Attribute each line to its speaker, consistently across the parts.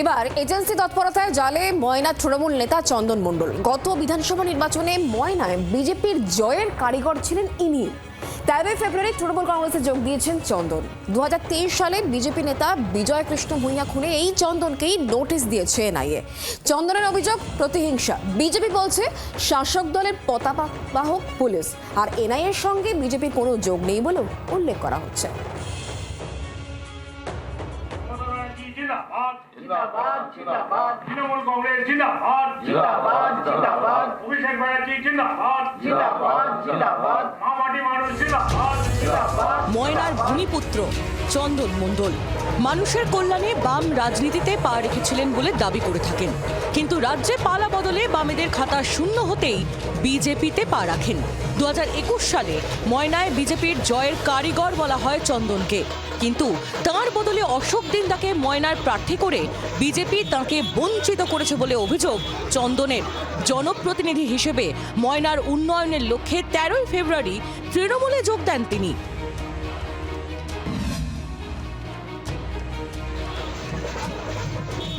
Speaker 1: এবার এজেন্সি তৎপরতায় জালে ময়না তৃণমূল নেতা চন্দন মণ্ডল। গত বিধানসভা নির্বাচনে ময়নায় বিজেপির জয়ের কারিগর ছিলেন ইনি। 13 ফেব্রুয়ারি তৃণমূল কংগ্রেসে যোগ দিয়েছেন চন্দন। 2023 সালে বিজেপি নেতা বিজয় কৃষ্ণ ভূঁইয়া খুনে এই চন্দনকেই নোটিশ দিয়েছে এনআইএ। চন্দনের অভিযোগ প্রতিহিংসা। বিজেপি বলছে শাসক দলের পতাকাবাহক পুলিশ, আর এনআইএর সঙ্গে বিজেপির কোনো যোগ নেই বলেও উল্লেখ করা হচ্ছে।
Speaker 2: जिंदाबाद जिंदाबाद तृणमूल कांग्रेस जिंदाबाद जिंदाबाद जिंदाबाद अभिषेक बनर्जी जिंदाबाद जिंदाबाद जिंदाबाद मामाटी मानुष जिंदाबाद जिंदाबाद।
Speaker 3: ময়নার ভূমিপুত্র চন্দন মণ্ডল মানুষের কল্যাণে বাম রাজনীতিতে পা রেখেছিলেন বলে দাবি করে থাকেন, কিন্তু রাজ্যে পালা বদলে বামেদের খাতা শূন্য হতেই বিজেপিতে পা রাখেন। 2021 সালে ময়নায় বিজেপির জয়ের কারিগর বলা হয় চন্দনকে, কিন্তু তার বদলে অশোক দিন্দাকে ময়নার প্রার্থী করে বিজেপি তাঁকে বঞ্চিত করেছে বলে অভিযোগ চন্দনের। জনপ্রতিনিধি হিসেবে ময়নার উন্নয়নের লক্ষ্যে 13 ফেব্রুয়ারি তৃণমূলে যোগ দেন তিনি।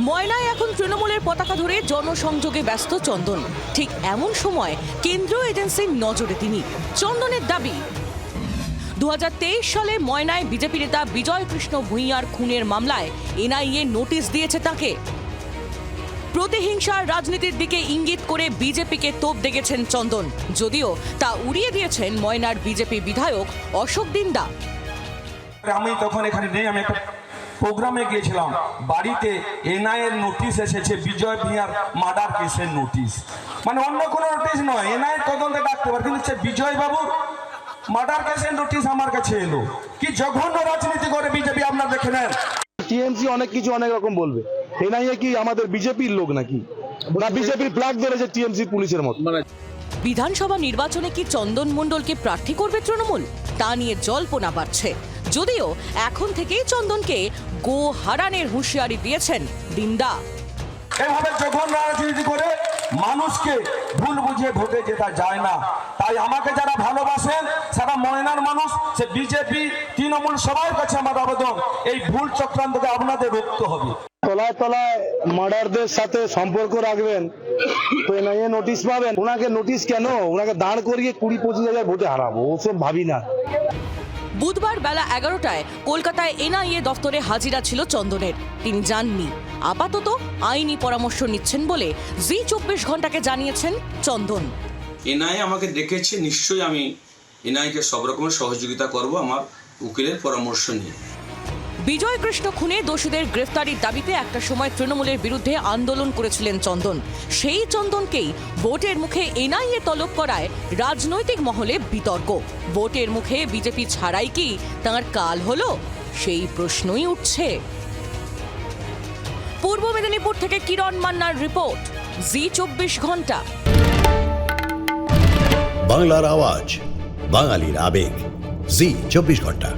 Speaker 3: ময়নায় এখন তৃণমূলের পতাকা ধরে জনসংযোগে ব্যস্ত চন্দন। ঠিক এমন সময় কেন্দ্রীয় এজেন্সির নজরে তিনি। চন্দনের দাবি, 2023 সালে ময়নায় বিজেপি নেতা বিজয় কৃষ্ণ ভূঁইয়ার খুনের মামলায় এনআইএ নোটিশ দিয়েছে তাকে। প্রতিহিংসার রাজনীতির দিকে ইঙ্গিত করে বিজেপিকে তোপ দেগেছেন চন্দন, যদিও তা উড়িয়ে দিয়েছেন ময়নার বিজেপি বিধায়ক অশোক দিন্দা।
Speaker 4: আমি তখন এখানে নেই, আমি একটা প্রোগ্রামে গিয়েছিলাম, বাড়িতে এনআইএর নোটিশ এসেছে, বিজয় ভূঁইয়ার মার্ডার কেসের নোটিশ, মানে অন্য কোনো নোটিশ নয়, এনআইএর তদন্তে ডাকতে পারে, কিন্তু বিজয় বাবুর মার্ডার কেসের নোটিশ আমার কাছে এলো। কি জঘন্য রাজনীতি করে বিজেপি, আপনারা দেখে নেন।
Speaker 5: টিএমসি অনেক কিছু অনেক রকম বলবে, এনআইএ কি আমাদের বিজেপির লোক নাকি, না বিজেপির ফ্ল্যাগ ধরেছে টিএমসি পুলিশের মতো।
Speaker 3: বিধানসভা নির্বাচনে কি চন্দন মণ্ডলকে প্রার্থী করবে তৃণমূল, তা নিয়ে জল্পনা বাড়ছে, যদিও এখন থেকেই চন্দনকে গো হারানের হুঁশিয়ারি দিয়েছেন দিন্দা।
Speaker 4: এভাবে যখন রাজনীতি করে মানুষকে ভুল বুঝিয়ে ভোটে জেতা যায় না। তাই আমাকে যারা ভালোবাসেন, সারা ময়নার মানুষ, সে বিজেপি তৃণমূল সবার কাছে আমার আবেদন, এই ভুল চক্রান্তকে আপনাদের রুখতে হবে।
Speaker 5: তলায় তলায় মার্ডারদের সাথে সম্পর্ক রাখবেন তো এনআইএ নোটিশ পাবেন। ওনাকে নোটিশ কেন, ওনাকে দাঁড় করিয়ে 20-25 হাজার ভোটে হারাবো, ওসব ভাবি না।
Speaker 3: বুধবার বেলা 11টায় কলকাতায় এনআইএ দফতরে হাজিরা ছিল চন্দনের। তিনি যাননি, আপাতত আইনি পরামর্শ নিচ্ছেন বলে জি24 ঘন্টাকে জানিয়েছেন চন্দন।
Speaker 6: এনআইএ আমাকে ডেকেছে, নিশ্চয়ই আমি এনআইএকে সব রকমের সহযোগিতা করব আমার উকিলের পরামর্শ নিয়ে।
Speaker 3: বিজয় কৃষ্ণ খুনে দোষীদের গ্রেফতারির দাবিতে একটা সময় তৃণমূলের বিরুদ্ধে আন্দোলন করেছিলেন চন্দন। সেই চন্দনকেই ভোটের মুখে এনআইএ তলব করায় রাজনৈতিক মহলে বিতর্ক। ভোটের মুখে বিজেপি ছাড়াই কি তাঁর কাল হলো, সেই প্রশ্নই উঠছে। পূর্ব মেদিনীপুর থেকে কিরণ মান্নার রিপোর্ট, জি24 ঘন্টা।
Speaker 7: বাংলার আওয়াজ, বাঙালির আবেগ, জি24 ঘন্টা।